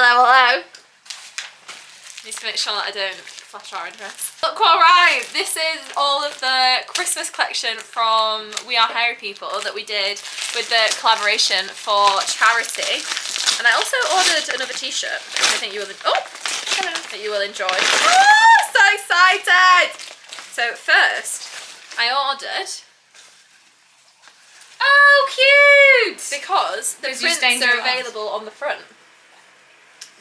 hello. Need to make sure that I don't flash our interest. Look what arrived! This is all of the Christmas collection from We Are Hairy People that we did with the collaboration for charity. And I also ordered another t-shirt, which I think you will that you will enjoy. Oh, so excited! So first, I ordered. Oh, cute! Because the prints are available on the front.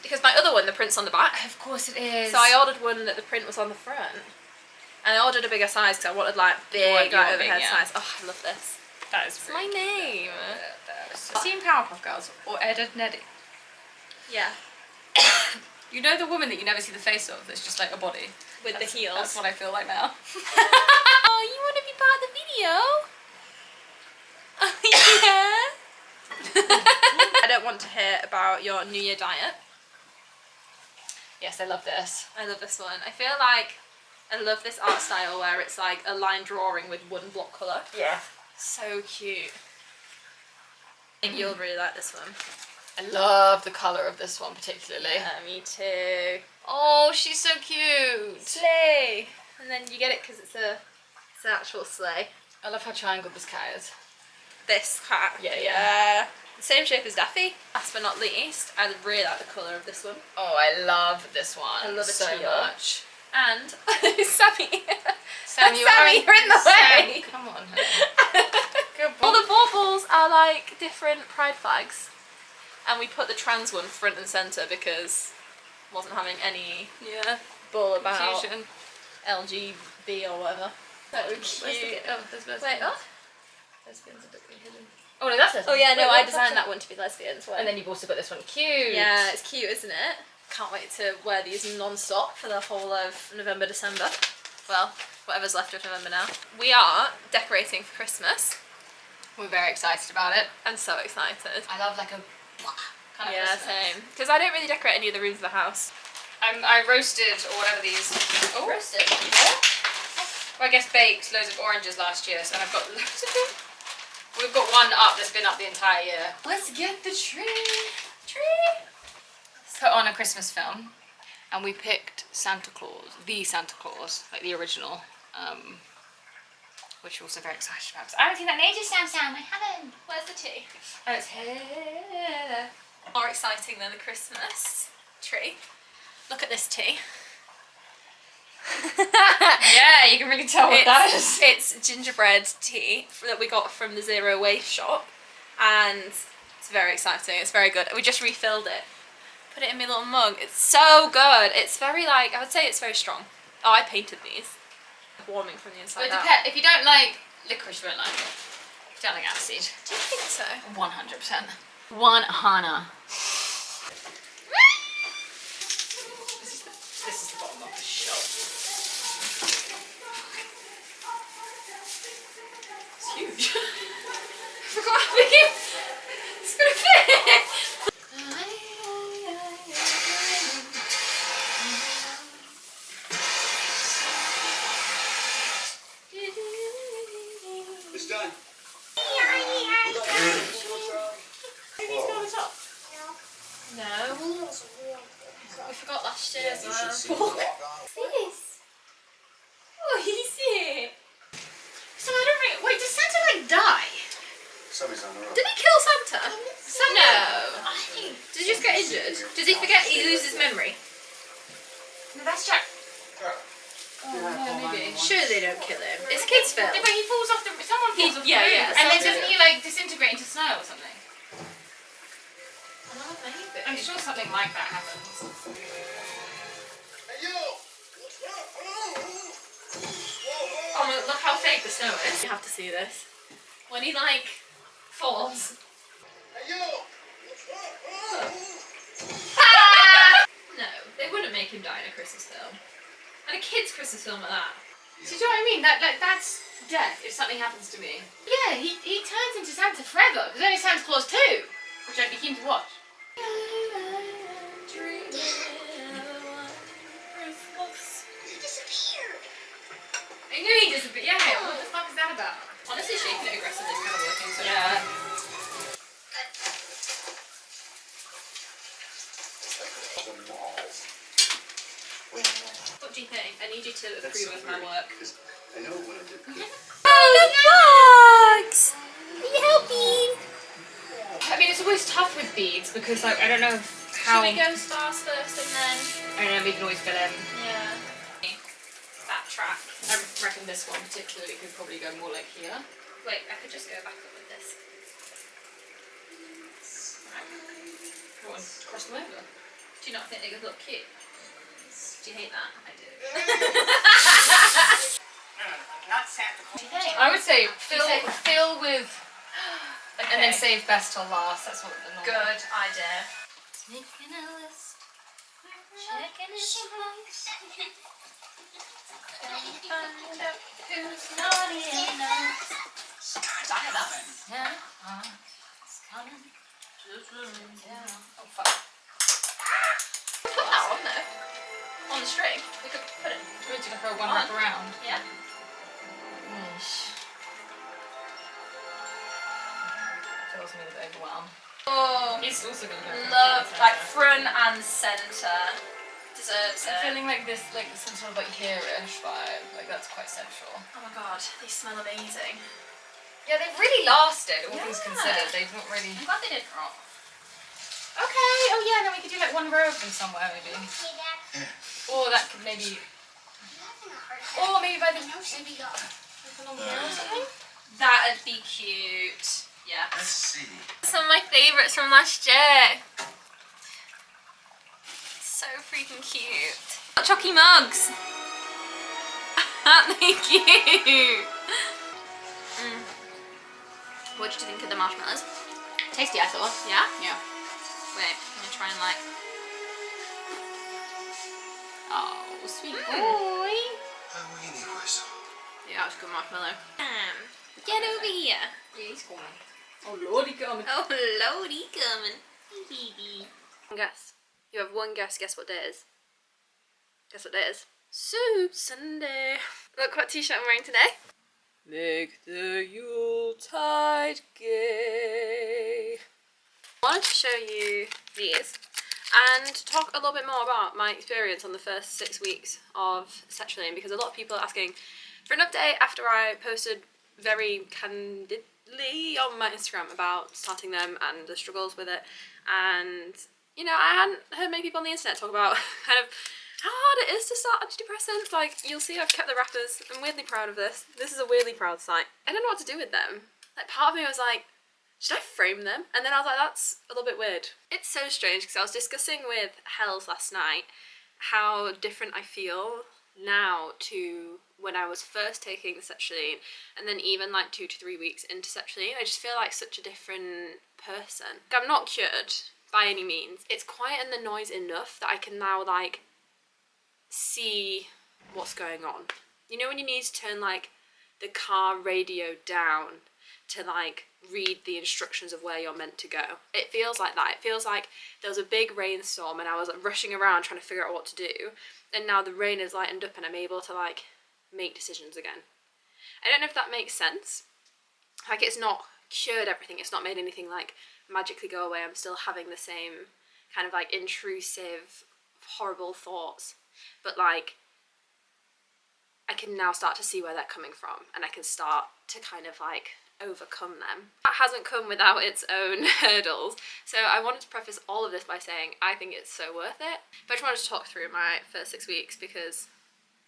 Because my other one, the print's on the back. Of course it is. So I ordered one that the print was on the front. And I ordered a bigger size because I wanted like big, like overhead size. Oh, I love this. That is my name. Team Powerpuff Girls or Ed, Edd n Eddy? Yeah. You know the woman that you never see the face of that's just like a body? With the heels. That's what I feel like now. Oh, you want to be part of the video? Oh, yeah? I don't want to hear about your New Year diet. Yes, I love this. I love this one. I feel like I love this art style where it's like a line drawing with one block colour. Yeah. So cute. I think you'll really like this one. I love the colour of this one particularly. Yeah, me too. Oh, she's so cute. Sleigh! And then you get it because it's an actual sleigh. I love how triangled this cat is. This cat. Yeah. The same shape as Daffy. Last but not least, I really like the colour of this one. Oh, I love this one. I love it so much. And Sammy. Sammy, you're in the way. Come on, honey. Good boy. All the baubles are like different pride flags. And we put the trans one front and centre because I wasn't having any bull about confusion. LGB or whatever. So cute. Oh, there's lesbians. Wait, oh? Lesbians are a bit hidden. Oh no, that's lesbians. Oh yeah, no, I designed that one to be lesbians. And then you've also got this one. Cute. Yeah, it's cute, isn't it? Can't wait to wear these non-stop for the whole of November, December. Well, whatever's left of November now. We are decorating for Christmas. We're very excited about it. I'm so excited. I love like a kind of Christmas. Same. Because I don't really decorate any of the rooms of the house. I roasted, or whatever these... Oh. Roasted? Well, I guess baked loads of oranges last year, so I've got loads of them. We've got one up that's been up the entire year. Let's get the tree. Put on a Christmas film, and we picked Santa Claus, the Santa Claus, like the original, which we're also very excited about. I haven't seen that in ages, Sam. I haven't. Where's the tea? Oh, it's here. More exciting than the Christmas tree. Look at this tea. Yeah, you can really tell what that is. It's gingerbread tea that we got from the Zero Waste shop, and it's very exciting. It's very good. We just refilled it. Put it in my little mug. It's so good. It's very like, I would say it's very strong. Oh, I painted these. Warming from the inside out. If you don't like licorice, you won't like it. If you don't like aniseed. Do you think so? 100%. One Hana. This is the bottom of the shelf. It's huge. I forgot how big it's gonna fit. It's done. No. We forgot last year as well. This? Oh, you see it? So I don't really... Wait, does Santa like die? Somebody's on the road. Did he kill Santa? No. Did he just get injured? Does he forget he loses memory? No, that's Jack. Oh, no, maybe. Surely they don't kill him. It's a kid's film. Yeah, but he falls off the... Someone falls off the yeah, roof. yeah, And then someone doesn't he like disintegrate into snow or something? Oh, maybe. I'm sure something like that happens. Hey, yo! Oh, look how fake the snow is. You have to see this. When he like falls. Hey, yo! No, they wouldn't make him die in a Christmas film. And a kid's Christmas film like that. Do you know what I mean? That's death if something happens to me. Yeah, he turns into Santa forever, because only Santa Claus 2, which I'd be keen to watch. He disappeared! I knew he disappeared. Yeah, what the fuck is that about? Honestly, shaking it aggressively is kind of working so Yeah. The malls. What do you think? I need you to agree with my work. I know when I did. Oh, the box! Are you helping? I mean, it's always tough with beads because, like, I don't know how. Should we go stars first and then? I don't know, we can always fill in. Yeah. Backtrack. I reckon this one particularly could probably go more like here. Wait, I could just go back up with this. What one? Cross them over. Do you not think they could look cute? Do you hate that? I do. Not Santa What do you think? I would say fill with, Okay. and then save best till last. That's what the normal. Good idea. Making a list. Checking it twice. Find out who's naughty and nice. Back it up. It's coming. Oh fuck. Put that on there. On the string. We could put it. We're just gonna throw one wrap around. Yeah. Fills me with overwhelm. Oh, It's also gonna go. love, like front and centre. Deserves I'm it. feeling like this, like some sort of like here-ish vibe. Like that's quite central. Oh my god, these smell amazing. Yeah, they've really lasted, all things Yeah. considered. They've not really. I'm glad they didn't rot. Okay. Oh yeah, then we could do like one row of them somewhere maybe. Or that could maybe. Or maybe by the maybe like along here or something. That'd be cute. Yeah. Let's see. Some of my favourites from last year. So freaking cute. Chocky mugs. Aren't they cute? What did you think of the marshmallows? Tasty, I thought. Yeah? Yeah. Wait, I'm gonna try and like. Oh, sweet boy. A weenie whistle. Yeah, that's a good marshmallow. Get over here. Yeah, he's coming. Oh lordy, coming. Oh, lordy coming. Guess. You have one guess. Guess what day it is. Guess what day it is. Soup Sunday. Look what t-shirt I'm wearing today. Make the Yuletide gay. I wanted to show you these and talk a little bit more about my experience on the first 6 weeks of Sertraline, because a lot of people are asking for an update after I posted very candidly on my Instagram about starting them and the struggles with it. And you know, I hadn't heard many people on the internet talk about kind of how hard it is to start antidepressants. Like, you'll see I've kept the wrappers. I'm weirdly proud of this. This is a weirdly proud site. I don't know what to do with them. Like, part of me was like, should I frame them? And then I was like, that's a little bit weird. It's so strange because I was discussing with Hells last night how different I feel now to when I was first taking the Sertraline, and then even like 2 to 3 weeks into Sertraline. I just feel like such a different person. I'm not cured by any means. It's quiet and the noise enough that I can now like see what's going on. You know when you need to turn like the car radio down to like read the instructions of where you're meant to go? It feels like that. It feels like there was a big rainstorm and I was like, rushing around trying to figure out what to do, and now the rain has lightened up and I'm able to like make decisions again. I don't know if that makes sense. Like, it's not cured everything, it's not made anything like magically go away. I'm still having the same kind of like intrusive horrible thoughts, but like I can now start to see where they're coming from and I can start to kind of like overcome them. That hasn't come without its own hurdles, so I wanted to preface all of this by saying I think it's so worth it. But I just wanted to talk through my first 6 weeks because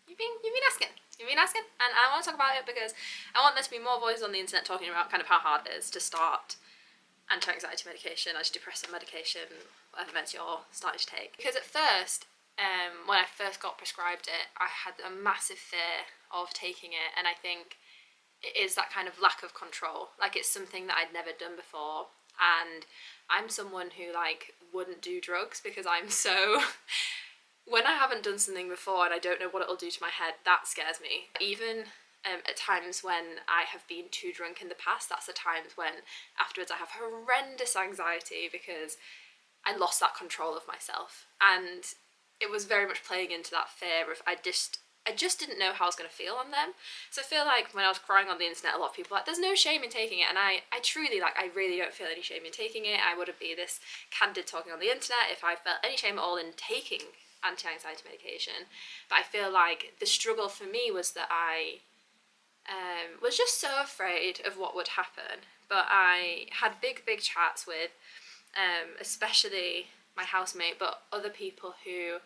you've been asking, and I want to talk about it because I want there to be more voices on the internet talking about kind of how hard it is to start anti-anxiety medication, antidepressant medication, whatever meds you're starting to take. Because at first, when I first got prescribed it, I had a massive fear of taking it, and I think it is that kind of lack of control. Like, it's something that I'd never done before, and I'm someone who like wouldn't do drugs because I'm so when I haven't done something before and I don't know what it'll do to my head, that scares me. Even at times when I have been too drunk in the past, that's the times when afterwards I have horrendous anxiety because I lost that control of myself. And it was very much playing into that fear of I just I just didn't know how I was going to feel on them. So I feel like when I was crying on the internet, a lot of people were like, there's no shame in taking it. And I truly, like, I really don't feel any shame in taking it. I wouldn't be this candid talking on the internet if I felt any shame at all in taking anti-anxiety medication. But I feel like the struggle for me was that I was just so afraid of what would happen. But I had big chats with especially my housemate, but other people who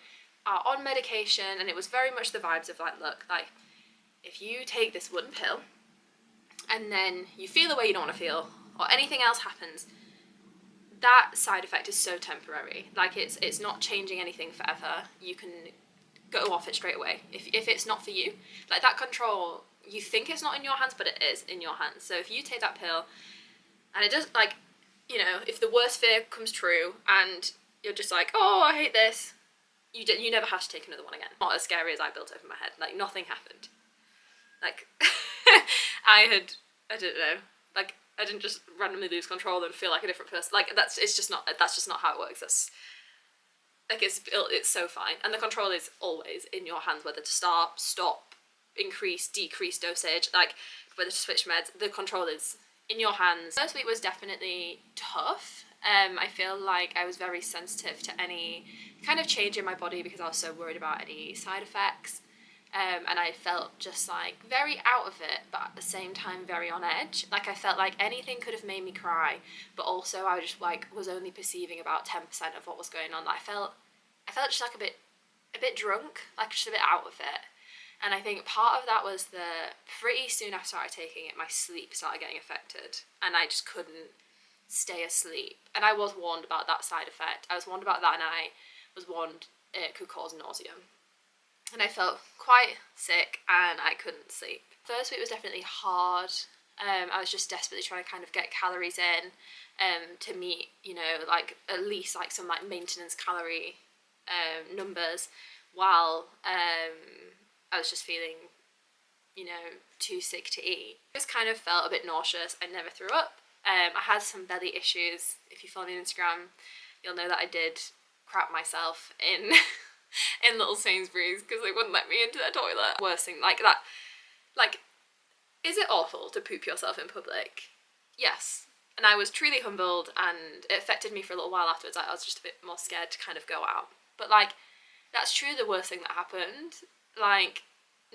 are on medication, and it was very much the vibes of like, look, like, if you take this one pill and then you feel the way you don't want to feel, or anything else happens, that side effect is so temporary. Like, it's not changing anything forever. You can go off it straight away if it's not for you. Like, that control, you think it's not in your hands, but it is in your hands. So if you take that pill and it does, like, you know, if the worst fear comes true and you're just like, oh, I hate this, you never have to take another one again. Not as scary as I built over my head. Like, nothing happened. Like, I don't know, like, I didn't just randomly lose control and feel like a different person. Like, that's just not how it works. That's, like, it's so fine. And the control is always in your hands, whether to stop, increase, decrease dosage, like, whether to switch meds. The control is in your hands. First week was definitely tough. I feel like I was very sensitive to any kind of change in my body because I was so worried about any side effects. And I felt just like very out of it, but at the same time very on edge. Like, I felt like anything could have made me cry, but also I just like was only perceiving about 10% of what was going on. Like, I felt just like a bit drunk, like just a bit out of it. And I think part of that was pretty soon after I started taking it, my sleep started getting affected, and I just couldn't stay asleep. And I was warned about that side effect. I was warned about that, and I was warned it could cause nausea. And I felt quite sick and I couldn't sleep. First week was definitely hard. I was just desperately trying to kind of get calories in to meet, you know, like at least like some like maintenance calorie numbers, while I was just feeling, you know, too sick to eat. I just kind of felt a bit nauseous. I never threw up. I had some belly issues. If you follow me on Instagram, you'll know that I did crap myself in in little Sainsbury's because they wouldn't let me into their toilet. Worst thing, like that, like, is it awful to poop yourself in public? Yes. And I was truly humbled, and it affected me for a little while afterwards. I was just a bit more scared to kind of go out. But like, that's truly the worst thing that happened. Like,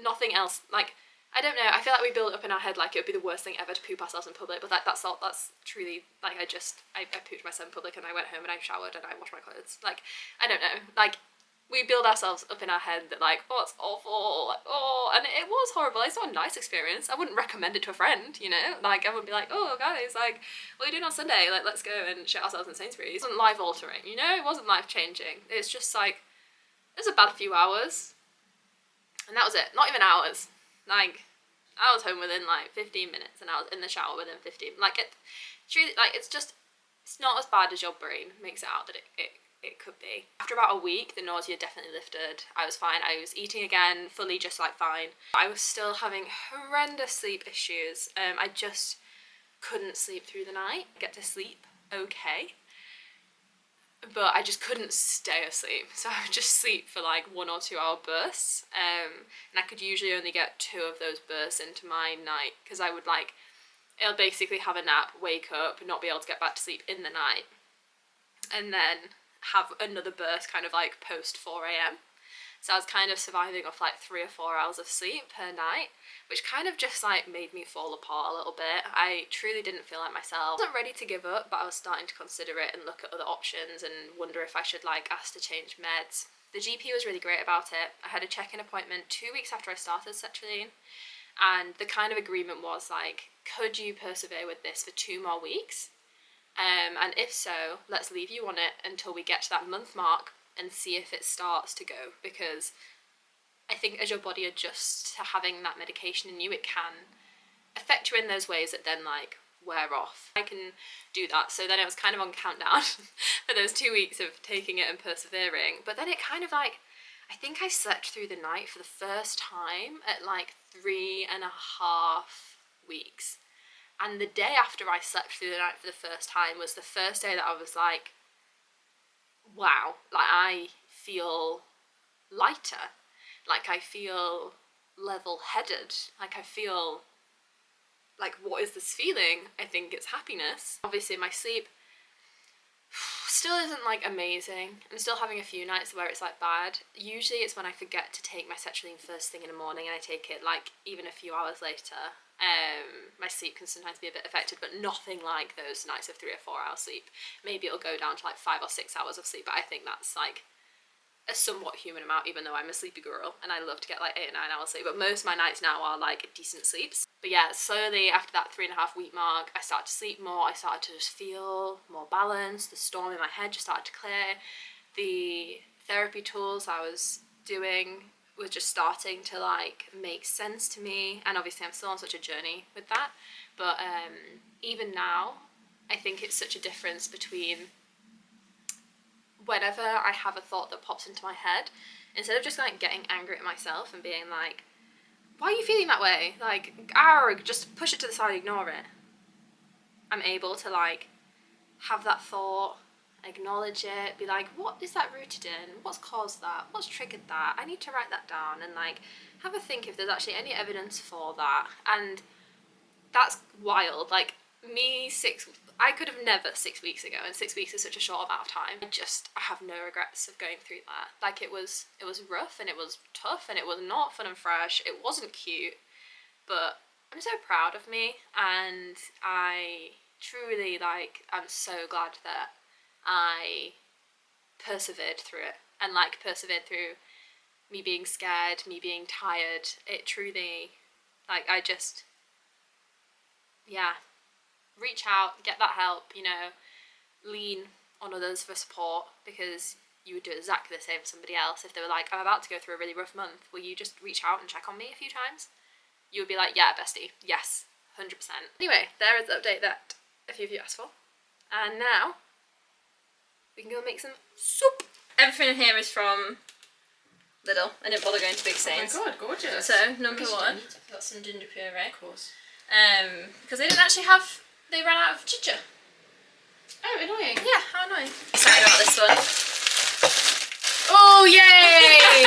nothing else, like, I don't know, I feel like we build it up in our head like it would be the worst thing ever to poop ourselves in public, but that's truly, like, I pooped myself in public, and I went home and I showered and I washed my clothes. Like, I don't know, like, we build ourselves up in our head that like, oh, it's awful, like, oh, and it was horrible. It's not a nice experience. I wouldn't recommend it to a friend, you know, like, I wouldn't be like, oh guys, like, what are you doing on Sunday? Like, let's go and shit ourselves in Sainsbury's. It wasn't life altering, you know, it wasn't life changing. It's just like, it was a bad few hours, and that was it. Not even hours. Like, I was home within like 15 minutes, and I was in the shower within 15. Like, it's really, like, it's not as bad as your brain makes it out that it could be. After about a week, the nausea definitely lifted. I was fine. I was eating again, fully just like fine. I was still having horrendous sleep issues. I just couldn't sleep through the night. Get to sleep okay, but I just couldn't stay asleep. So I would just sleep for like 1 or 2 hour bursts, and I could usually only get 2 of those bursts into my night, because I would like, I'll basically have a nap, wake up, not be able to get back to sleep in the night, and then have another burst kind of like post 4 a.m. So I was kind of surviving off like 3 or 4 hours of sleep per night, which kind of just like made me fall apart a little bit. I truly didn't feel like myself. I wasn't ready to give up, but I was starting to consider it and look at other options and wonder if I should like ask to change meds. The GP was really great about it. I had a check-in appointment 2 weeks after I started sertraline, and the kind of agreement was like, could you persevere with this for 2 more weeks? And if so, let's leave you on it until we get to that month mark and see if it starts to go, because I think as your body adjusts to having that medication in you, it can affect you in those ways that then like wear off. I can do that. So then it was kind of on countdown for those 2 weeks of taking it and persevering. But then it kind of like, I think I slept through the night for the first time at like 3.5 weeks. And the day after I slept through the night for the first time was the first day that I was like, wow, like I feel lighter. Like, I feel level-headed. Like, I feel like, what is this feeling? I think it's happiness. Obviously, my sleep still isn't like amazing. I'm still having a few nights where it's like bad. Usually it's when I forget to take my sertraline first thing in the morning and I take it like even a few hours later. My sleep can sometimes be a bit affected, but nothing like those nights of 3 or 4 hours sleep. Maybe it'll go down to like 5 or 6 hours of sleep, but I think that's like a somewhat human amount, even though I'm a sleepy girl and I love to get like 8 or 9 hours sleep. But most of my nights now are like decent sleeps. But yeah, slowly after that 3.5 week mark, I started to sleep more. I started to just feel more balanced. The storm in my head just started to clear. The therapy tools I was doing were just starting to like make sense to me. And obviously I'm still on such a journey with that. But even now, I think it's such a difference between whenever I have a thought that pops into my head, instead of just like getting angry at myself and being like, why are you feeling that way? Like, just push it to the side, ignore it. I'm able to like have that thought, acknowledge it, be like, what is that rooted in? What's caused that? What's triggered that? I need to write that down and like have a think if there's actually any evidence for that. And that's wild. Like I could have never 6 weeks ago, and 6 weeks is such a short amount of time. I have no regrets of going through that. Like it was rough and it was tough and it was not fun and fresh. It wasn't cute, but I'm so proud of me, and I truly I'm so glad that I persevered through it, and like persevered through me being scared, me being tired. It truly, reach out, get that help, lean on others for support, because you would do exactly the same for somebody else. If they were like, I'm about to go through a really rough month, will you just reach out and check on me a few times? You would be like, yeah, bestie, yes, 100%. Anyway, there is the update that a few of you asked for. And now, we can go make some soup. Everything in here is from Lidl. I didn't bother going to Big Saints. Oh my god, gorgeous. So, number one, I've got some ginger puree. Of course. Because they ran out of ginger. Oh, annoying. Yeah, how annoying. Excited about this one. Oh, yay!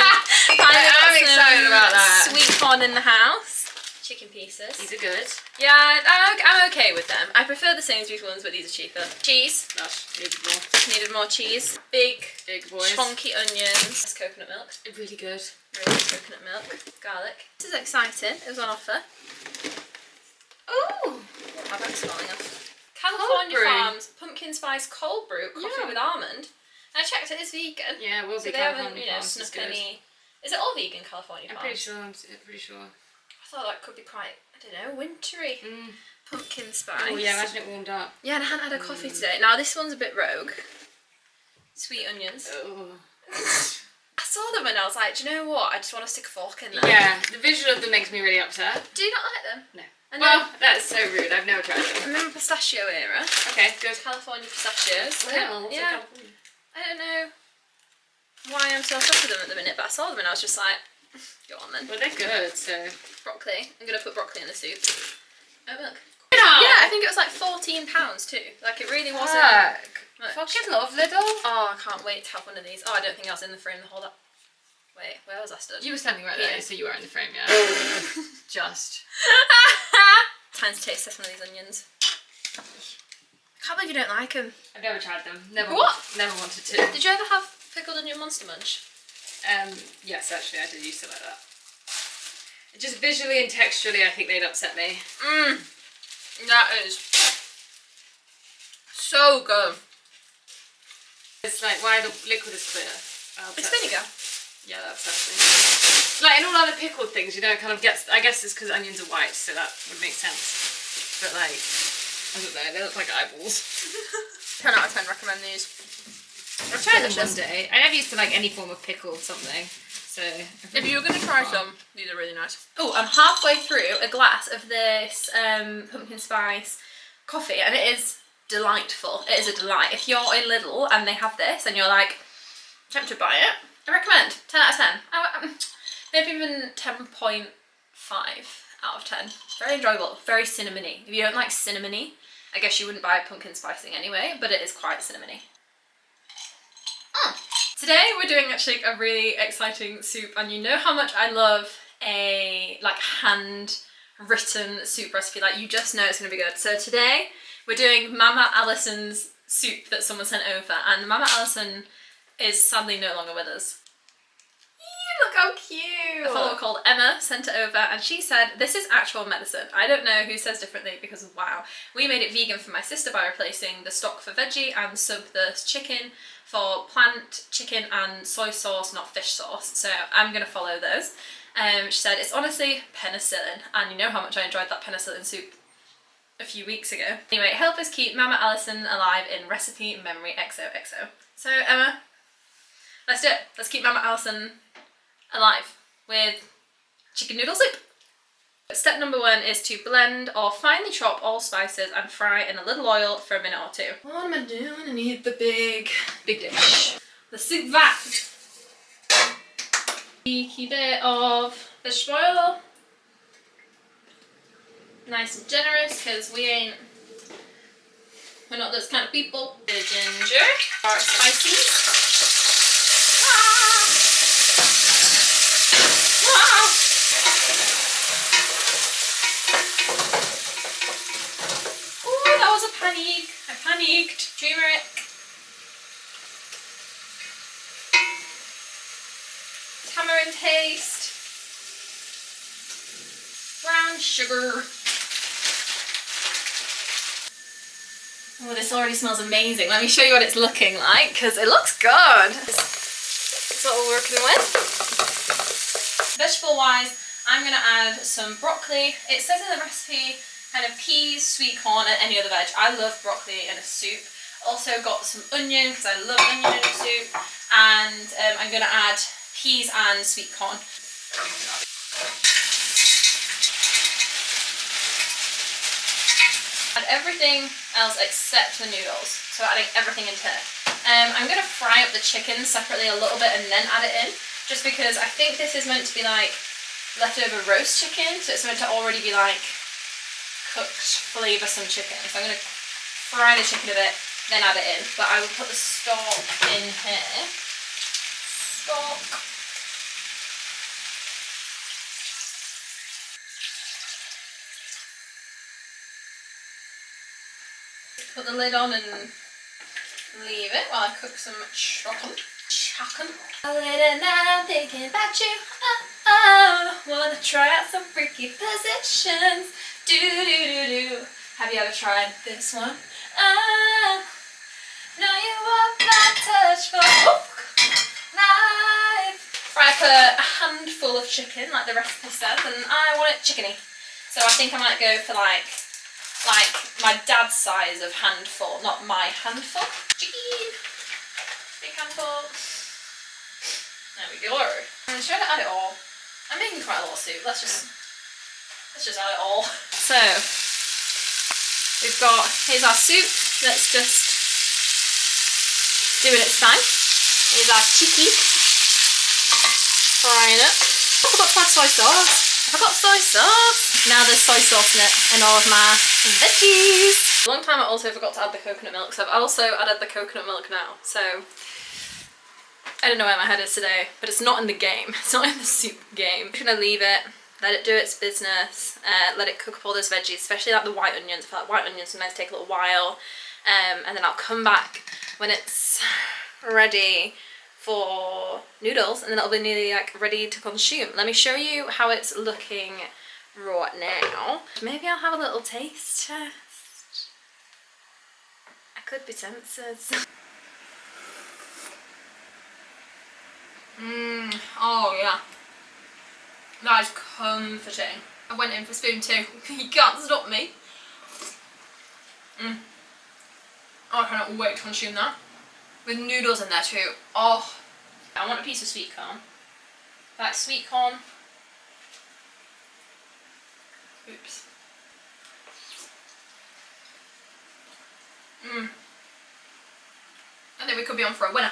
I'm excited about that. Sweet corn in the house. Chicken pieces. These are good. Yeah, I'm okay with them. I prefer the Sainsbury's ones, but these are cheaper. Cheese. Gosh, needed more. Needed more cheese. Big boys. chunky onions. That's coconut milk. Really good. Really good coconut milk. Garlic. This is exciting. It was on offer. Ooh! My bag's falling off. California Farms pumpkin spice cold brew coffee with almond. And I checked it, it's vegan. Yeah, it will so be they California haven't, Farms. snuck any. Is it all vegan California Farms? I'm pretty sure. I thought that could be quite, I don't know, wintry. Pumpkin spice. Oh yeah, imagine it warmed up. Yeah, and I hadn't had a coffee today. Now this one's a bit rogue. Sweet onions. Oh. I saw them and I was like, do you know what? I just want to stick a fork in them. Yeah, the visual of them makes me really upset. Do you not like them? No. Well, that's so rude. I've never tried them. I'm in pistachio era. Okay, good. California pistachios. Well, yeah. I don't know why I'm so obsessed with them at the minute, but I saw them and I was just like, go on then. Well, they're good, so. Broccoli. I'm going to put broccoli in the soup. Oh, milk. No. Yeah, I think it was like £14 too. Like it really wasn't much. Fucking love Lidl. Oh, I can't wait to have one of these. Oh, I don't think I was in the frame the whole time. Wait, where was I stood? You were standing right there, so you were in the frame, yeah. Just. Time to taste test one of these onions. I can't believe you don't like them. I've never tried them. Never. What? Never wanted to. Did you ever have pickled onion Monster Munch? Yes, actually, I did used to like that. Just visually and texturally, I think they'd upset me. That is so good. It's like, why the liquid is clear? It's vinegar. Yeah, that upsets me. Like in all other pickled things, you know, it kind of gets, I guess it's because onions are white, so that would make sense. But like, I don't know, they look like eyeballs. 10 out of 10 recommend these. I've tried them one day. I never used to like any form of pickle or something, so. If you're going to try some, these are really nice. Oh, I'm halfway through a glass of this pumpkin spice coffee, and it is delightful. It is a delight. If you're in Lidl and they have this and you're like tempted by it, I recommend. 10 out of 10. Maybe even 10.5 out of 10. Very enjoyable. Very cinnamony. If you don't like cinnamony, I guess you wouldn't buy pumpkin spicing anyway, but it is quite cinnamony. Today we're doing actually a really exciting soup, and you know how much I love a like hand written soup recipe, like you just know it's going to be good. So today we're doing Mama Allison's soup that someone sent over, and Mama Allison is sadly no longer with us. Look how cute! A follower called Emma sent it over, and she said this is actual medicine. I don't know who says differently, because wow. We made it vegan for my sister by replacing the stock for veggie and sub the chicken for plant, chicken and soy sauce, not fish sauce. So I'm going to follow those. She said it's honestly penicillin, and you know how much I enjoyed that penicillin soup a few weeks ago. Anyway, help us keep Mama Allison alive in recipe memory XOXO. So Emma, let's do it. Let's keep Mama Allison alive with chicken noodle soup. Step number 1 is to blend or finely chop all spices and fry in a little oil for a minute or 2. What am I doing? I need the big dish. The soup vat. Cheeky bit of vegetable oil. Nice and generous, because we're not those kind of people. The ginger. Our spicy. Oh, that was a panic. I panicked. Turmeric. Tamarind paste. Brown sugar. Oh, this already smells amazing. Let me show you what it's looking like, because it looks good. That's what we're working with. Vegetable wise, I'm going to add some broccoli. It says in the recipe kind of peas, sweet corn and any other veg. I love broccoli in a soup. Also got some onion, because I love onion in a soup. And I'm going to add peas and sweet corn. Add everything else except the noodles. So adding everything into it. I'm going to fry up the chicken separately a little bit and then add it in. Just because I think this is meant to be like leftover roast chicken. So it's meant to already be like cooked, flavoursome chicken. So I'm going to fry the chicken a bit, then add it in. But I will put the stock in here. Stock. Put the lid on and leave it while I cook some chicken. Late at night I'm thinking about you. Wanna try out some freaky positions. Do do do do. Have you ever tried this one? Know you want my touch for life. Fry up a handful of chicken like the recipe says, and I want it chickeny. So I think I might go for like my dad's size of handful, not my handful. Chicken. Big handful. There we go. I'm trying to add it all. I'm making quite a lot of soup. Let's just add it all. So we've got, here's our soup. Let's just do it its time. Here's our chicken. Frying it. I forgot to add soy sauce. I got soy sauce. Now there's soy sauce in it and all of my veggies. A long time I also forgot to add the coconut milk, so I've also added the coconut milk now. So I don't know where my head is today, but it's not in the game. It's not in the soup game. I'm just gonna leave it, let it do its business, let it cook up all those veggies, especially like the white onions. I feel like white onions sometimes take a little while, and then I'll come back when it's ready for noodles, and then it'll be nearly like ready to consume. Let me show you how it's looking right now. Maybe I'll have a little taste test. I could be tempted. Oh yeah. That is comforting. I went in for spoon 2. You can't stop me. Oh, I cannot wait to consume that. With noodles in there too. Oh, I want a piece of sweet corn. That's sweet corn. Oops. I think we could be on for a winner.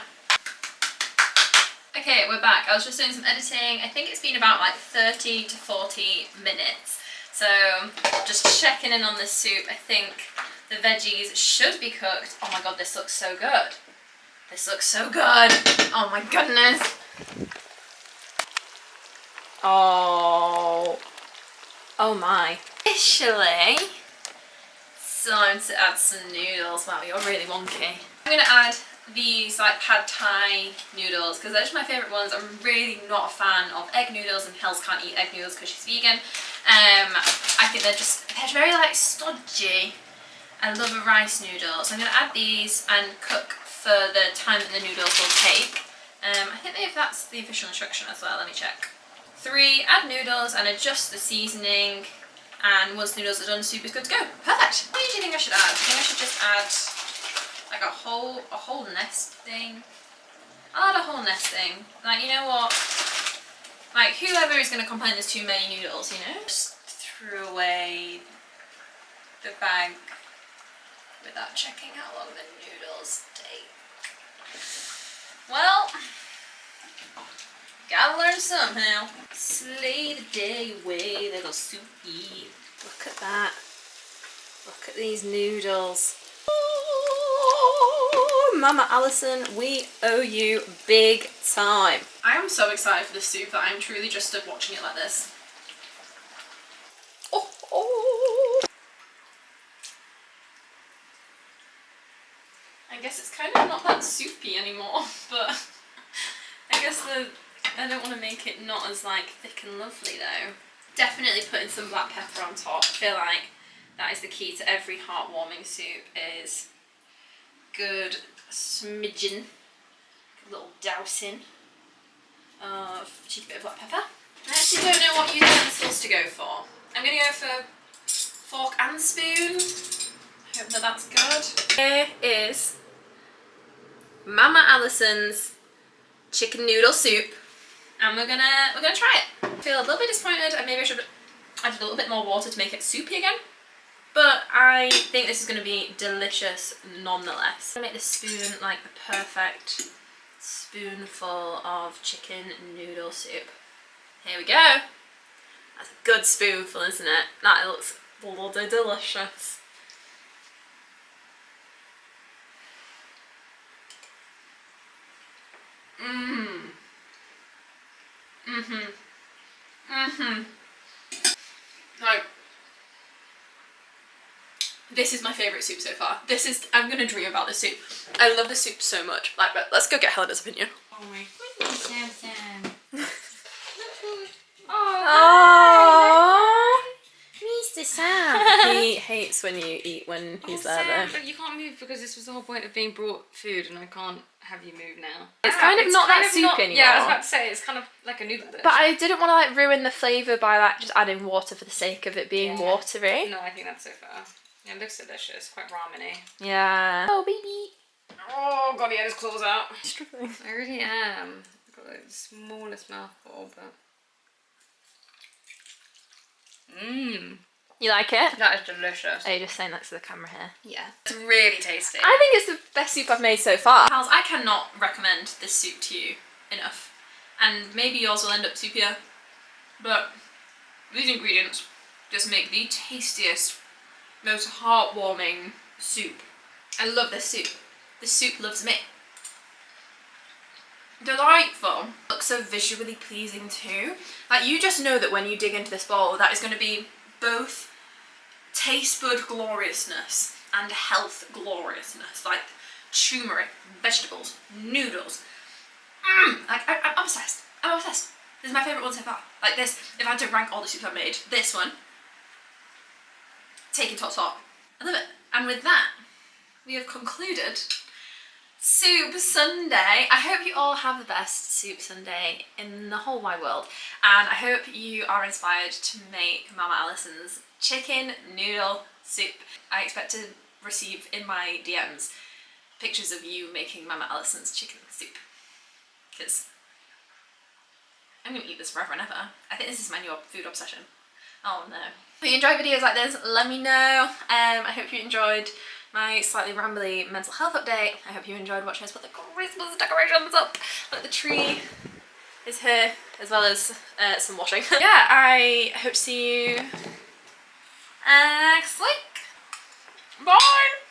Okay, we're back. I was just doing some editing. I think it's been about like 30 to 40 minutes. So just checking in on this soup. I think the veggies should be cooked. Oh my god, this looks so good. This looks so good. Oh my goodness. Oh. Oh my. Officially, it's time to add some noodles. Wow, you're really wonky. I'm gonna add these like pad thai noodles because they're just my favourite ones. I'm really not a fan of egg noodles, and Hells can't eat egg noodles because she's vegan. I think they're very like stodgy. I love a rice noodle, so I'm gonna add these and cook for the time that the noodles will take. I think that's the official instruction as well. Let me check. 3, add noodles and adjust the seasoning. And once the noodles are done, soup is good to go. Perfect. What do you think I should add? Do you think I should just add like a whole nesting? I'll add a whole nesting. Like, you know what? Like, whoever is going to complain there's too many noodles, you know? Just threw away the bag without checking how long the noodles take. Well, gotta learn somehow. Slay the day away, little soupy. Look at that. Look at these noodles. Oh, Mama Allison, we owe you big time. I am so excited for this soup that I'm truly just stood watching it like this. Oh, oh. I guess it's kind of not that soupy anymore, but I guess I don't want to make it not as like thick and lovely though. Definitely putting some black pepper on top. I feel like that is the key to every heartwarming soup, is good smidgen, a little dousing of cheeky bit of black pepper. I actually don't know what utensils to go for. I'm going to go for fork and spoon. Hope that that's good. Here is Mama Allison's chicken noodle soup, and we're gonna try it. I feel a little bit disappointed, and maybe I should have added a little bit more water to make it soupy again, but I think this is going to be delicious nonetheless. I'm gonna make this spoon like the perfect spoonful of chicken noodle soup. Here we go. That's a good spoonful, isn't it? That looks bloody delicious. Like, this is my favourite soup so far. I'm gonna dream about this soup. I love this soup so much. Like, but let's go get Helena's opinion. Oh my goodness, Samson. Oh, Mr. Sam. He hates when you eat when he's there Sam, though. but you can't move because this was the whole point of being brought food, and I can't have you move now. It's kind of not that soup anymore. Yeah, I was about to say, it's kind of like a noodle dish. But I didn't want to like ruin the flavour by like just adding water for the sake of it being watery. No, I think that's so far. Yeah, it looks delicious, quite ramen-y. Yeah. Oh baby. Oh god, he had his claws out. Struggling. I really am. I've got like the smallest mouthful, but... Mmm. You like it? That is delicious. Are you just saying that to the camera here? Yeah. It's really tasty. I think it's the best soup I've made so far. Pals, I cannot recommend this soup to you enough. And maybe yours will end up soupier. But these ingredients just make the tastiest, most heartwarming soup. I love this soup. This soup loves me. Delightful. Looks so visually pleasing too. Like, you just know that when you dig into this bowl, that is going to be both taste bud gloriousness and health gloriousness. Like turmeric, vegetables, noodles. Like, I'm obsessed. I'm obsessed. This is my favourite one so far. Like this, if I had to rank all the soups I've made, this one, taken top. I love it. And with that, we have concluded Soup Sunday. I hope you all have the best Soup Sunday in the whole wide world, and I hope you are inspired to make Mama Allison's chicken noodle soup. I expect to receive in my DMs pictures of you making Mama Allison's chicken soup, because I'm going to eat this forever and ever. I think this is my new food obsession. Oh no. If you enjoy videos like this, let me know. I hope you enjoyed my slightly rambly mental health update. I hope you enjoyed watching us put the Christmas decorations up. Look, the tree is here, as well as some washing. Yeah, I hope to see you next week. Bye!